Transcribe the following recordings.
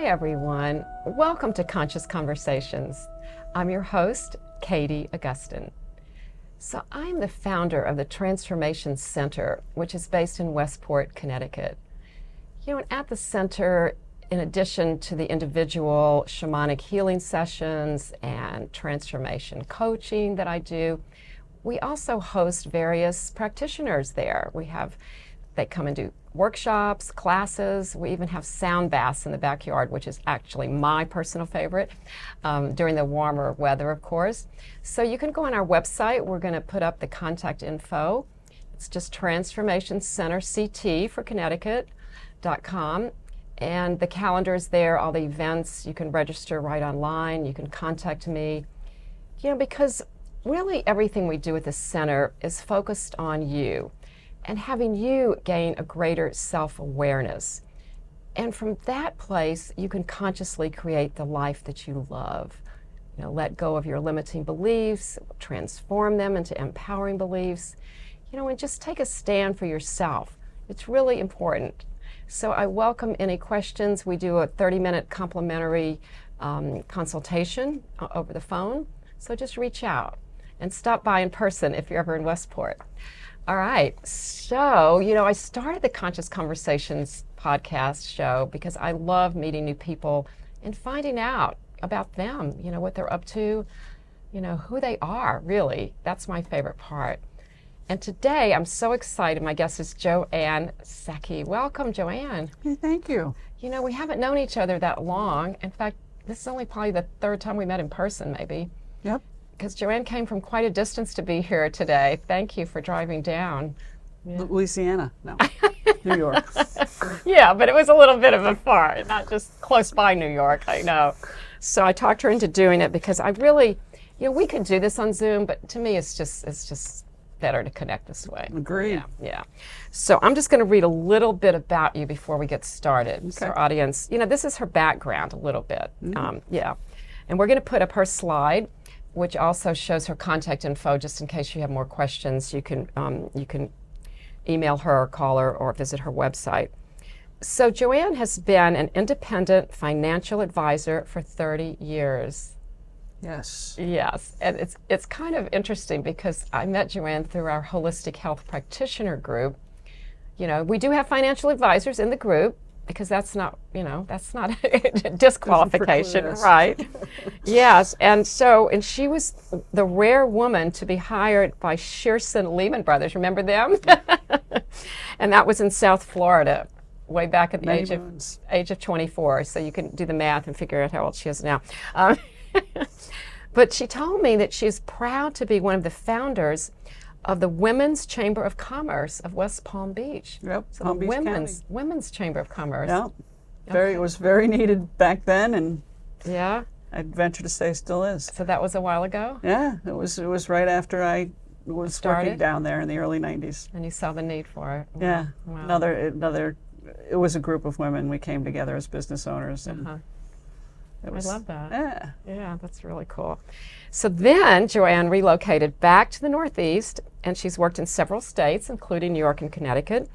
Hi everyone, welcome to Conscious Conversations. I'm your host, Katie Augustyn. So I'm the founder of the Transformation Center, which is based in Westport, Connecticut. You know, and at the center, in addition to the individual shamanic healing sessions and transformation coaching that I do, we also host various practitioners there. They come and do workshops, classes. We even have sound baths in the backyard, which is actually my personal favorite, during the warmer weather, of course. So you can go on our website. We're going to put up the contact info. It's just Transformation Center CT for Connecticut.com. And the calendar is there, all the events. You can register right online. You can contact me. You know, because really everything we do at the center is focused on you and having you gain a greater self-awareness. And from that place, you can consciously create the life that you love. You know, let go of your limiting beliefs, transform them into empowering beliefs, you know, and just take a stand for yourself. It's really important. So I welcome any questions. We do a 30-minute complimentary consultation over the phone. So just reach out and stop by in person if you're ever in Westport. All right, so, you know, I started the Conscious Conversations podcast show because I love meeting new people and finding out about them, you know, what they're up to, you know, who they are, really. That's my favorite part. And today, I'm so excited. My guest is Joanne Secky. Welcome, Joanne. Hey, thank you. You know, we haven't known each other that long. In fact, this is only probably the third time we met in person, maybe. Yep. Because Joanne came from quite a distance to be here today. Thank you for driving down. Yeah. Louisiana, no, New York. Yeah, but it was a little bit of a far, not just close by New York, I know. So I talked her into doing it because I really, you know, we could do this on Zoom, but to me it's just better to connect this way. Agreed. Yeah. So I'm just going to read a little bit about you before we get started. Okay. So our audience, you know, this is her background a little bit. Yeah. And we're going to put up her slide, which also shows her contact info, just in case you have more questions. You can email her or call her or visit her website. So Joanne has been an independent financial advisor for 30 years. Yes. Yes, and it's kind of interesting because I met Joanne through our holistic health practitioner group. You know, we do have financial advisors in the group, because that's not a disqualification, right? Yes, and she was the rare woman to be hired by Shearson Lehman Brothers. Remember them? And that was in South Florida, way back at the age of 24. So you can do the math and figure out how old she is now. But she told me that she is proud to be one of the founders of the Women's Chamber of Commerce of West Palm Beach. Yep, so Palm Beach Women's Chamber of Commerce. Yeah, it was very needed back then, and yeah, I'd venture to say still is. So that was a while ago? Yeah, it was right after I was working down there in the early 90s. And you saw the need for it. Yeah, wow. It was a group of women. We came together as business owners, and I love that. Yeah, that's really cool. So then Joanne relocated back to the Northeast, and she's worked in several states, including New York and Connecticut,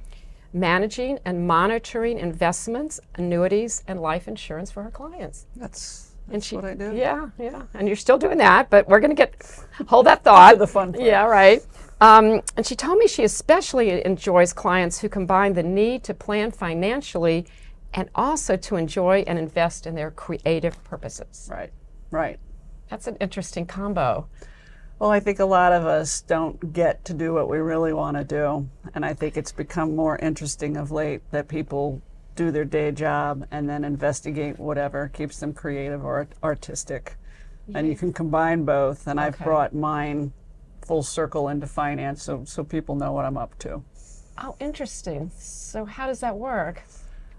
managing and monitoring investments, annuities, and life insurance for her clients. That's what I do. Yeah. And you're still doing that, but we're going to hold that thought. The fun part. Yeah, right. And she told me she especially enjoys clients who combine the need to plan financially and also to enjoy and invest in their creative purposes. Right. That's an interesting combo. Well, I think a lot of us don't get to do what we really want to do. And I think it's become more interesting of late that people do their day job and then investigate whatever keeps them creative or artistic. Yeah. And you can combine both. And I've brought mine full circle into finance so people know what I'm up to. Oh, interesting. So how does that work?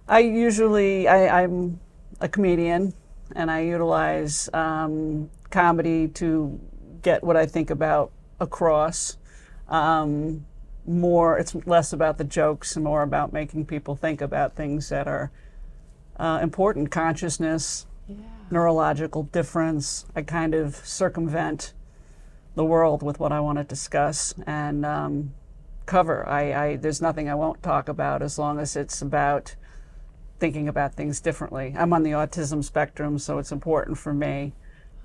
I'm a comedian, and I utilize comedy to get what I think about across. It's less about the jokes and more about making people think about things that are important. Consciousness, neurological difference. I kind of circumvent the world with what I want to discuss and cover. There's nothing I won't talk about as long as it's about thinking about things differently. I'm on the autism spectrum, so it's important for me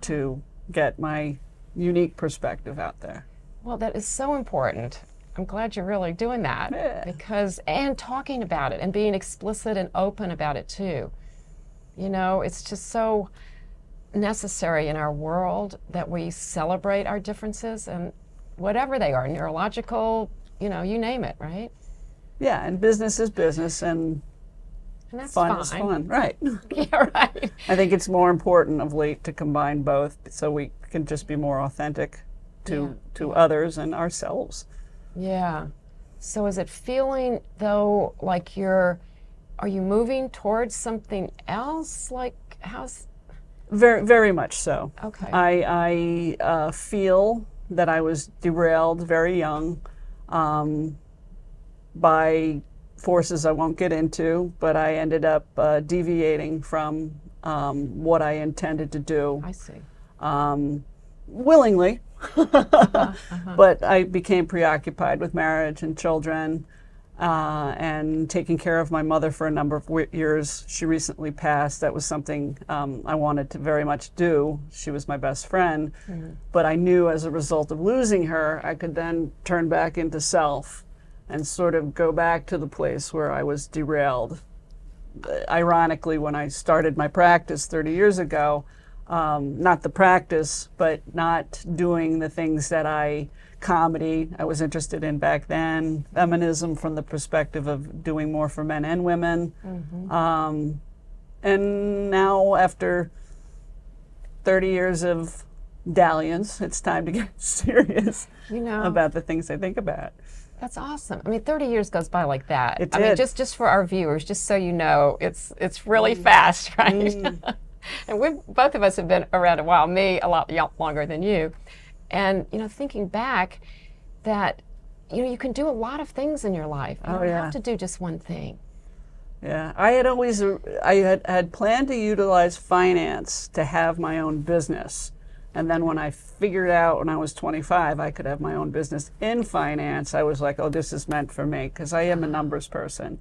to get my unique perspective out there. Well, that is so important. I'm glad you're really doing that. Yeah. Because, and talking about it and being explicit and open about it too. You know, it's just so necessary in our world that we celebrate our differences, and whatever they are, neurological, you know, you name it, right? Yeah, and business is business, and that's fun fine. is fun, right? Yeah, right. I think it's more important of late to combine both so we can just be more authentic to others and ourselves. Yeah. So is it feeling, though, like are you moving towards something else? Like, how's... Very, very much so. Okay. I feel that I was derailed very young by forces I won't get into, but I ended up deviating from what I intended to do. I see. Willingly. But I became preoccupied with marriage and children and taking care of my mother for a number of years. She recently passed. That was something I wanted to very much do. She was my best friend. But I knew as a result of losing her, I could then turn back into self and sort of go back to the place where I was derailed. Ironically, when I started my practice 30 years ago, not the practice, but not doing the things that comedy I was interested in back then, feminism from the perspective of doing more for men and women. And now, after 30 years of dalliance, it's time to get serious about the things I think about. That's awesome. I mean, 30 years goes by like that. It I mean, did. just for our viewers, just so you know, it's really fast, right? And both of us have been around a while, me a lot longer than you. And, you know, thinking back that, you know, you can do a lot of things in your life. You don't have to do just one thing. Yeah, I had planned to utilize finance to have my own business. And then when I figured out when I was 25 I could have my own business in finance, I was like, oh, this is meant for me, because I am a numbers person.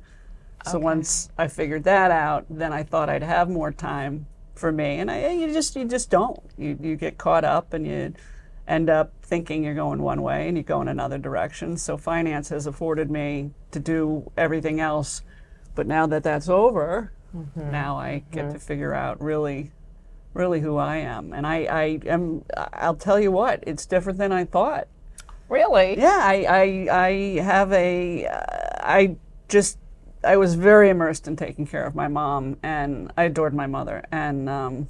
So once I figured that out, then I thought I'd have more time for me. And you just don't. You get caught up and you end up thinking you're going one way and you go in another direction. So finance has afforded me to do everything else. But now that that's over, now I get to figure out really who I am. And I'll tell you what, it's different than I thought. Really? Yeah, I was very immersed in taking care of my mom, and I adored my mother. And,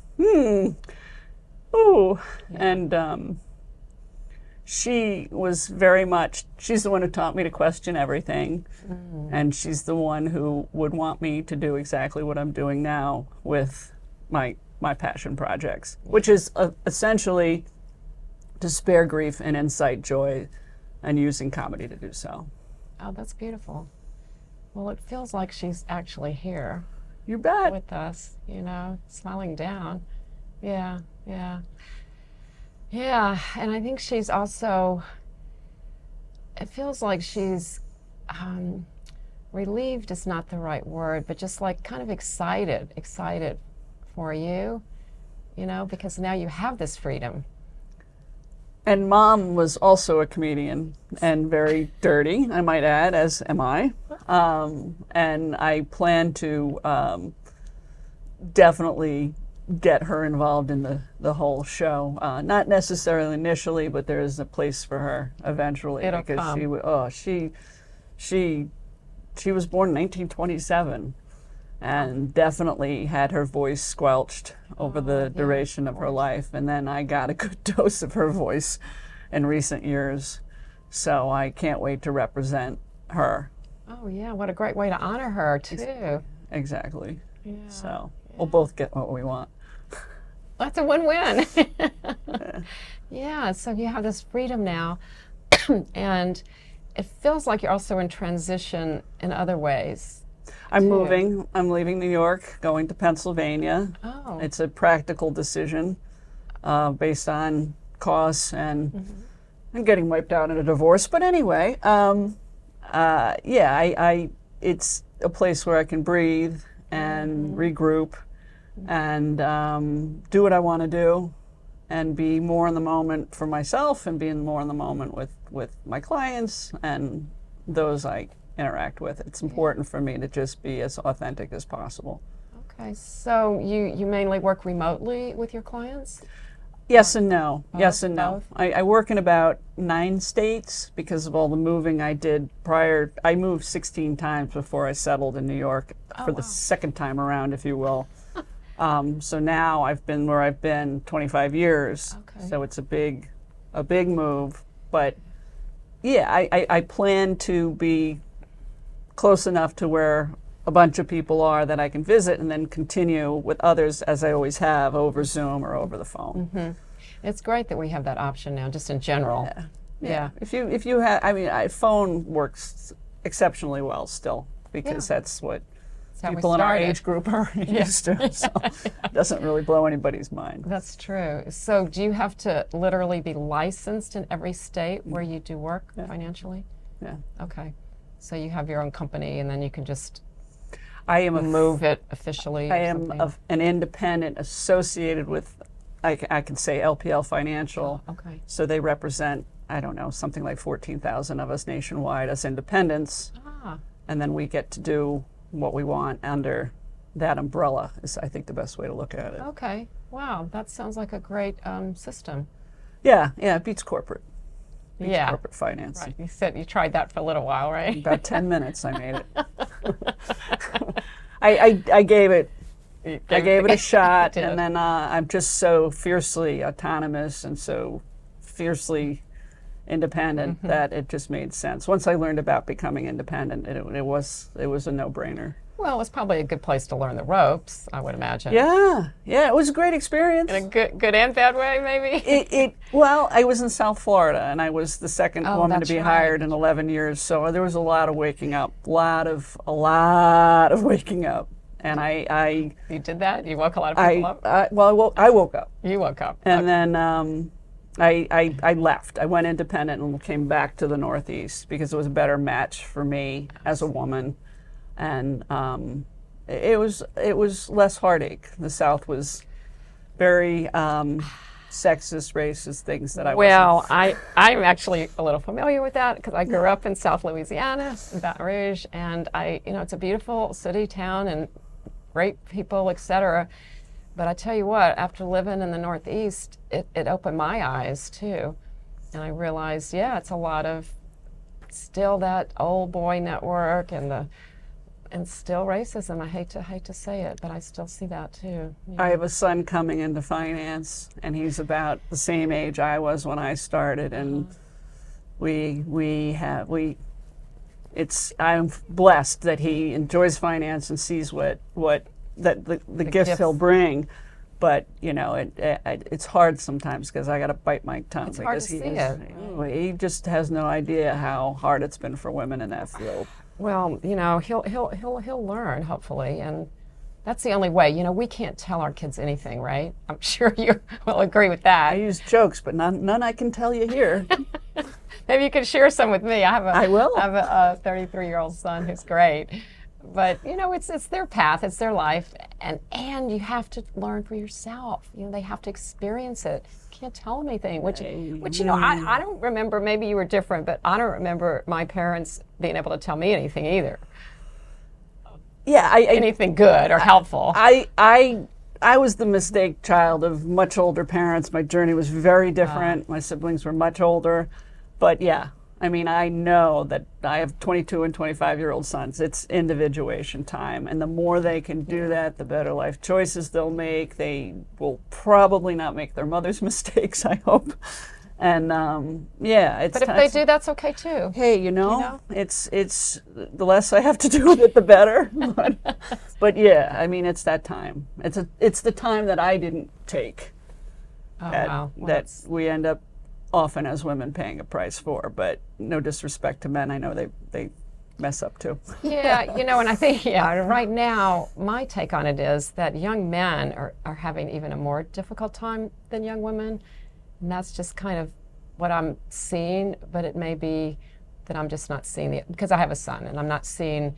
she was very much, she's the one who taught me to question everything. And she's the one who would want me to do exactly what I'm doing now with my passion projects, which is essentially to spare grief and incite joy, and using comedy to do so. Oh, that's beautiful. Well, it feels like she's actually here. You bet. With us, you know, smiling down. Yeah. And I think she's also, it feels like she's, relieved is not the right word, but just like kind of excited for you, you know, because now you have this freedom. And Mom was also a comedian, and very dirty, I might add, as am I. And I plan to definitely get her involved in the whole show. Not necessarily initially, but there is a place for her eventually. It'll because come. she was born in 1927. And definitely had her voice squelched over the duration of her life. And then I got a good dose of her voice in recent years. So I can't wait to represent her. Oh, yeah. What a great way to honor her, too. Exactly. Yeah. So we'll both get what we want. That's a win-win. Yeah. So you have this freedom now. And it feels like you're also in transition in other ways. I'm moving. I'm leaving New York, going to Pennsylvania. Oh. It's a practical decision based on costs and getting wiped out in a divorce. But anyway, it's a place where I can breathe and regroup and do what I want to do and be more in the moment for myself and being more in the moment with my clients and those I interact with. It's important for me to just be as authentic as possible. Okay, so you mainly work remotely with your clients? Yes and no. Yes and no. Both? I work in about 9 states because of all the moving I did prior. I moved 16 times before I settled in New York for the second time around, if you will. So now I've been where I've been 25 years. Okay. So it's a big move. But yeah, I plan to be close enough to where a bunch of people are that I can visit and then continue with others as I always have over Zoom or over the phone. Mm-hmm. It's great that we have that option now, just in general. Yeah. If you have, I mean, phone works exceptionally well still because that's what people in our age group are used to. So it doesn't really blow anybody's mind. That's true. So do you have to literally be licensed in every state where you do work financially? Yeah. Okay. So you have your own company and then you can just move it officially? I am an independent associated with, I can say LPL Financial. Oh, okay. So they represent, I don't know, something like 14,000 of us nationwide as independents. And then we get to do what we want under that umbrella is, I think, the best way to look at it. Okay. Wow. That sounds like a great system. Yeah. It beats corporate. Corporate finance. Right. You said you tried that for a little while, right? About 10 minutes I made it. I gave it a shot, and then I'm just so fiercely autonomous and so fiercely independent that it just made sense. Once I learned about becoming independent, it was a no-brainer. Well, it's probably a good place to learn the ropes, I would imagine. Yeah, it was a great experience. In a good and bad way, maybe? Well, I was in South Florida, and I was the second woman to be hired in 11 years, so there was a lot of waking up, a lot of waking up. And I You did that? You woke a lot of people up? I woke up. You woke up. And then I left. I went independent and came back to the Northeast because it was a better match for me as a woman. And it was less heartache. The South was very sexist, racist things that I Well, I'm actually a little familiar with that because I grew up in South Louisiana, in Baton Rouge, and it's a beautiful city, town, and great people, etc. But I tell you what, after living in the Northeast, it opened my eyes too, and I realized, it's a lot of still that old boy network and still racism. I hate to say it, but I still see that too. I have a son coming into finance, and he's about the same age I was when I started, and I'm blessed that he enjoys finance and sees what the gifts he'll bring. But it's hard sometimes because I got to bite my tongue because he just has no idea how hard it's been for women in that field. Well, he'll learn, hopefully, and that's the only way. We can't tell our kids anything, right? I'm sure you will agree with that. I use jokes, but none I can tell you here. Maybe you can share some with me. I will. I have a 33-year-old son who's great. But, it's their path, it's their life, and you have to learn for yourself. They have to experience it. You can't tell them anything, which I don't remember, maybe you were different, but I don't remember my parents being able to tell me anything either. Yeah, anything good or helpful. I was the mistake child of much older parents. My journey was very different. My siblings were much older. But I know that I have 22 and 25-year-old sons. It's individuation time. And the more they can do that, the better life choices they'll make. They will probably not make their mother's mistakes, I hope. And it's. But if they do, that's okay too. Hey, it's the less I have to do with it, the better. But it's that time. It's the time that I didn't take. That we end up often as women paying a price for, but no disrespect to men. I know they mess up too. And I think, right now, my take on it is that young men are having even a more difficult time than young women, and that's just kind of what I'm seeing, but it may be that I'm just not seeing it, because I have a son, and I'm not seeing,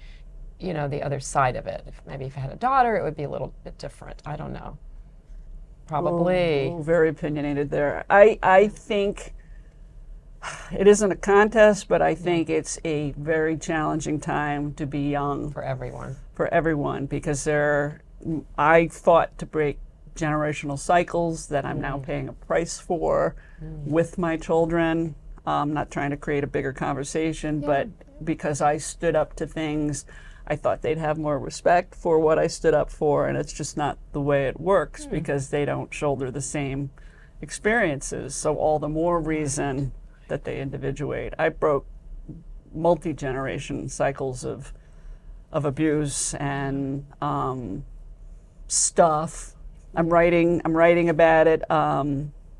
you know, the other side of it. Maybe if I had a daughter, it would be a little bit different. I don't know. Probably. Oh, very opinionated there. I think it isn't a contest, but I think it's a very challenging time to be young. For everyone. For everyone, because I fought to break generational cycles that I'm now paying a price for with my children. I'm not trying to create a bigger conversation, but because I stood up to things, I thought they'd have more respect for what I stood up for, and it's just not the way it works because they don't shoulder the same experiences. So all the more reason that they individuate. I broke multi-generation cycles of abuse and stuff. I'm writing about it.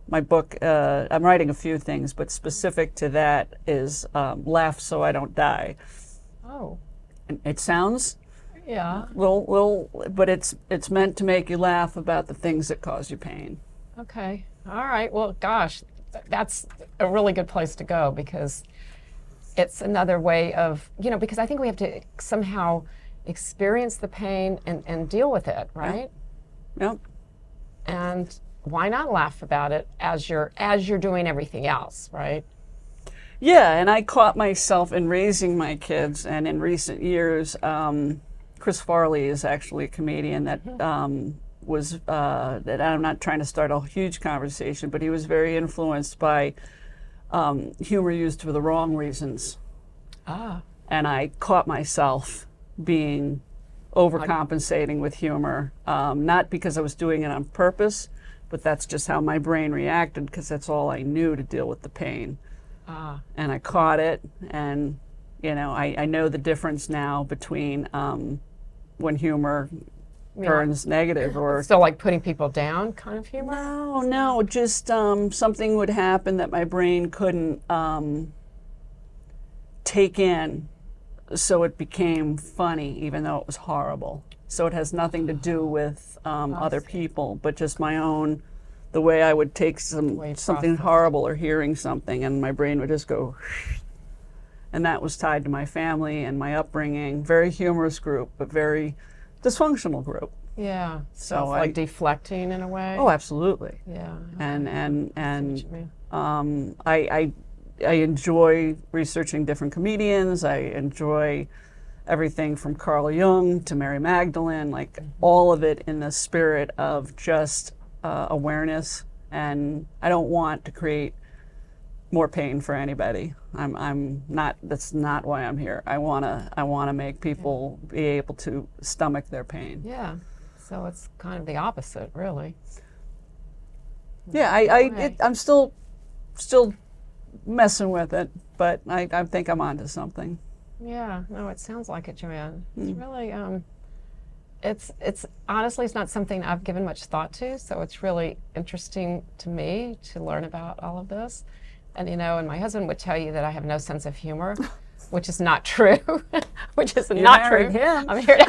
My book, I'm writing a few things, but specific to that is Laugh So I Don't Die. Oh. And it sounds little, but it's meant to make you laugh about the things that cause you pain. Okay. All right. Well, gosh, that's a really good place to go, because it's another way of, you know, because I think we have to somehow experience the pain and deal with it, right? Yep. And why not laugh about it as you're doing everything else, right? Yeah, and I caught myself in raising my kids, and in recent years, Chris Farley is actually a comedian that was, that I'm not trying to start a huge conversation, but he was very influenced by humor used for the wrong reasons. And I caught myself being overcompensating with humor, not because I was doing it on purpose, but that's just how my brain reacted, because that's all I knew to deal with the pain. And I caught it, and you know, I know the difference now between when humor turns negative, or so like putting people down kind of humor. No, just something would happen that my brain couldn't take in, so it became funny even though it was horrible. So it has nothing to do with other people, but just my own, the way I would take something horrible or hearing something, and my brain would just go, and that was tied to my family and my upbringing. Very humorous group, but very dysfunctional group. Yeah. So it's like deflecting in a way. Oh, absolutely. Yeah. And I enjoy researching different comedians. I enjoy everything from Carl Jung to Mary Magdalene, like all of it in the spirit of just awareness. And I don't want to create more pain for anybody. I'm not. That's not why I'm here. I wanna make people be able to stomach their pain. Yeah. So it's kind of the opposite, really. Yeah. I'm still messing with it, but I think I'm onto something. Yeah. No, it sounds like it, Joanne. It's really it's honestly, it's not something I've given much thought to, so it's really interesting to me to learn about all of this. And you know, and my husband would tell you that I have no sense of humor, which is not true. Which is not true. Him. I'm here.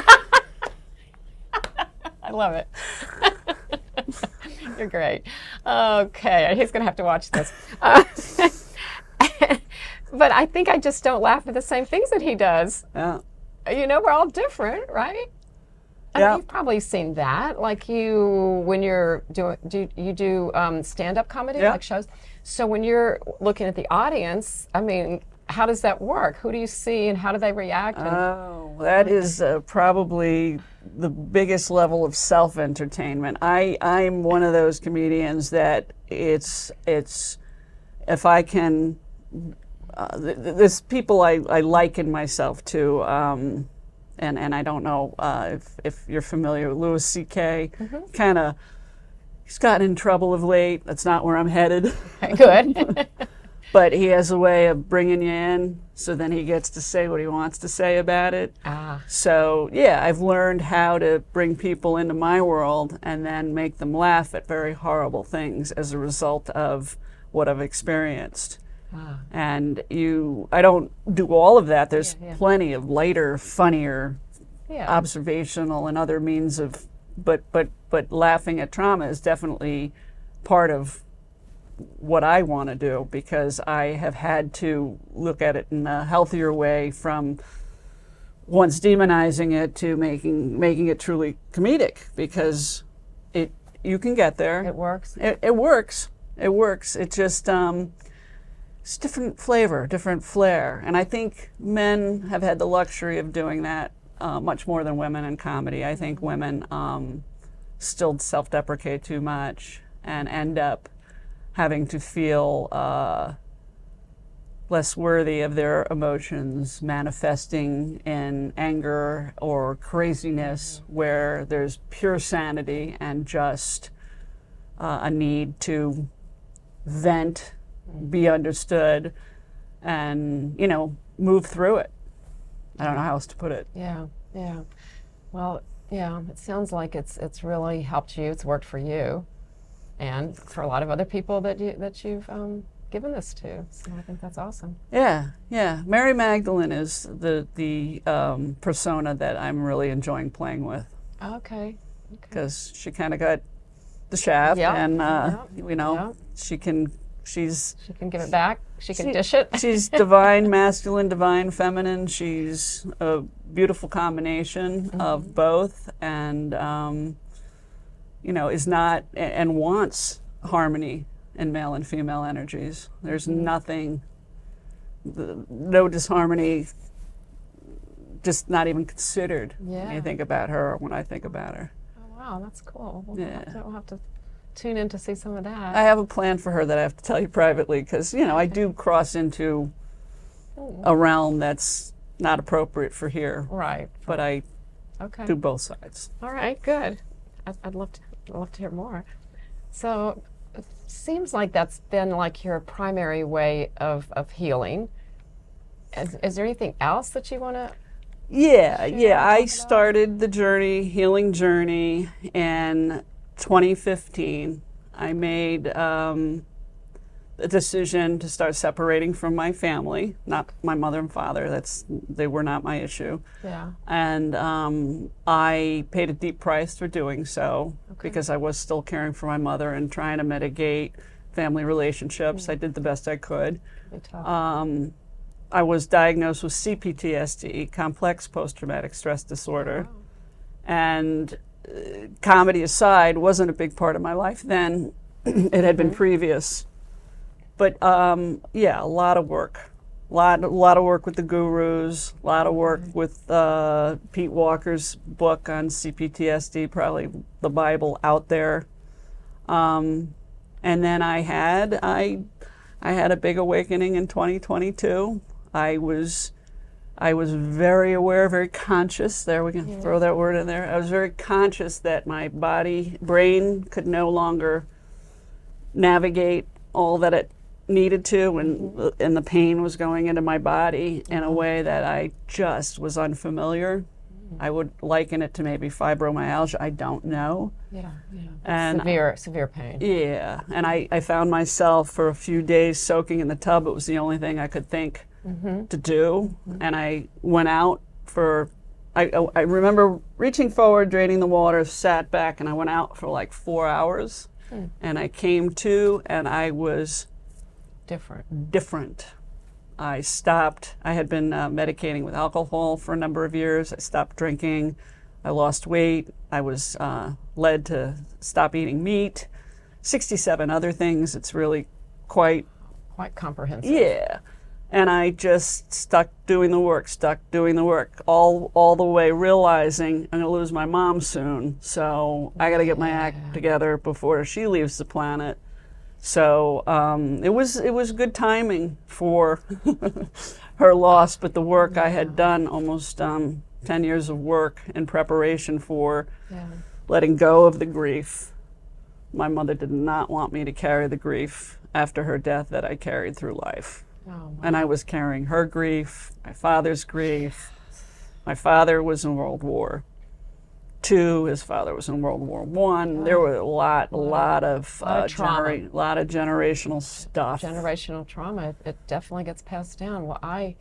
I love it. You're great. Okay, he's gonna have to watch this. But I think I just don't laugh at the same things that he does. Yeah. You know, we're all different, right? I mean, you've probably seen that, like when you're doing, you do stand-up comedy, like shows. So when you're looking at the audience, I mean, how does that work? Who do you see, and how do they react? Oh, that is probably the biggest level of self-entertainment. I'm one of those comedians that it's if I can, there's people I liken myself to. And I don't know if you're familiar with Louis C.K. Kind of, he's gotten in trouble of late. That's not where I'm headed. Good. But he has a way of bringing you in, so then he gets to say what he wants to say about it. So yeah, I've learned how to bring people into my world and then make them laugh at very horrible things as a result of what I've experienced. And I don't do all of that. There's plenty of lighter, funnier, observational and other means of, but laughing at trauma is definitely part of what I want to do, because I have had to look at it in a healthier way from once demonizing it to making it truly comedic, because you can get there. It works. It works. It works. It just it's different flavor, different flair, and I think men have had the luxury of doing that much more than women in comedy. I think women still self-deprecate too much and end up having to feel less worthy of their emotions manifesting in anger or craziness, where there's pure sanity and just a need to vent, be understood, and, move through it. I don't know how else to put it. Yeah. Well, yeah, it sounds like it's really helped you. It's worked for you, and for a lot of other people that you've given this to. So I think that's awesome. Yeah. Mary Magdalene is the persona that I'm really enjoying playing with, Okay. because she kind of got the shaft, Yep. and Yep. she can give it back. She can dish it. She's divine masculine, divine feminine. She's a beautiful combination of both, and is not and wants harmony in male and female energies. There's nothing, no disharmony, just not even considered when you think about her or when I think about her. Oh, wow, that's cool. Yeah. We'll have to tune in to see some of that. I have a plan for her that I have to tell you privately, because I do cross into a realm that's not appropriate for here. Right. But I Okay. do both sides. All right. Good. I'd love to hear more. So, it seems like that's been like your primary way of healing. Is there anything else that you want to? Yeah. I about? started the healing journey in 2015. I made a decision to start separating from my family, not my mother and father. They were not my issue. Yeah. And I paid a deep price for doing so, because I was still caring for my mother and trying to mitigate family relationships. I did the best I could. I was diagnosed with CPTSD, complex post-traumatic stress disorder. Wow. And comedy aside, wasn't a big part of my life then. It had been previous. But a lot of work. A lot of work with the gurus, a lot of work with Pete Walker's book on CPTSD, probably the Bible out there. And then I had a big awakening in 2022. I was very aware, very conscious. There, we can throw that word in there. I was very conscious that my brain could no longer navigate all that it needed to, and the pain was going into my body in a way that I just was unfamiliar. I would liken it to maybe fibromyalgia. I don't know. Yeah. And severe pain. Yeah, and I found myself for a few days soaking in the tub. It was the only thing I could think to do. And I went out I remember reaching forward, draining the water, sat back, and I went out for like 4 hours. And I came to, and I was different. I stopped. I had been medicating with alcohol for a number of years. I stopped drinking. I lost weight. I was led to stop eating meat. 67 other things. It's really quite comprehensive. Yeah. And I just stuck doing the work, all the way realizing I'm going to lose my mom soon. So I got to get my act together before she leaves the planet. So it was good timing for her loss, but the work I had done, almost 10 years of work in preparation for letting go of the grief. My mother did not want me to carry the grief after her death that I carried through life. Oh, wow. And I was carrying her grief, my father's grief. My father was in World War II. His father was in World War I. There were a lot of generational stuff. Generational trauma. It definitely gets passed down. Well, I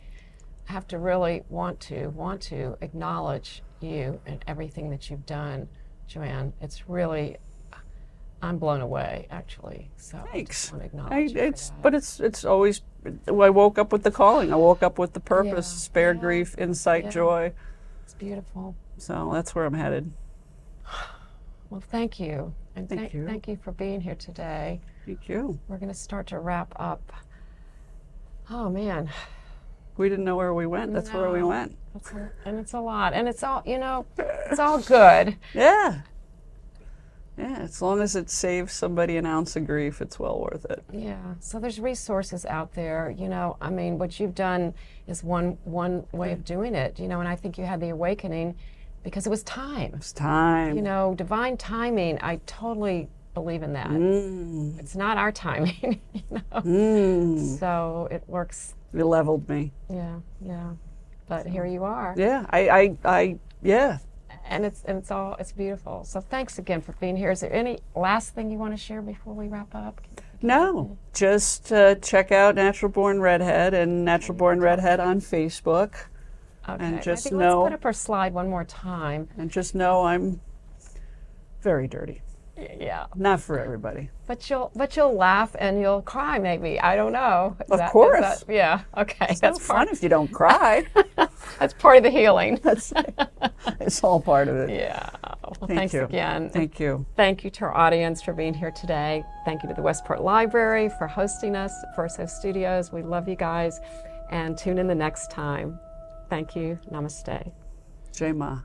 have to really want to acknowledge you and everything that you've done, Joanne. It's really, I'm blown away, actually. So Thanks. I just want to acknowledge you for that. But it's always. I woke up with the calling. I woke up with the purpose: spare grief, insight, joy. It's beautiful. So that's where I'm headed. Well, thank you. And Thank you. Thank you for being here today. Thank you. We're going to start to wrap up. Oh, man. We didn't know where we went. That's where we No. went. And it's a lot. And it's all, it's all good. Yeah. Yeah, as long as it saves somebody an ounce of grief, it's well worth it. Yeah. So there's resources out there. I mean, what you've done is one way of doing it, and I think you had the awakening because it was time. It's time. Divine timing, I totally believe in that. It's not our timing, So it works. It leveled me. Yeah, yeah. But here you are. Yeah, yeah. And it's beautiful. So thanks again for being here. Is there any last thing you want to share before we wrap up? No, just check out Natural Born Redhead and Natural Born Redhead on Facebook. Okay. And just let's know, put up our slide one more time. and just know I'm very dirty. Yeah. Not for everybody. But you'll laugh and you'll cry maybe. I don't know. Of course. Yeah. Okay. It's no fun if you don't cry. That's part of the healing. It's all part of it. Yeah. Well, Thank thanks you. again. Thank you. Thank you to our audience for being here today. Thank you to the Westport Library for hosting us, First Host Studios. We love you guys. And tune in the next time. Thank you. Namaste. Jai Ma.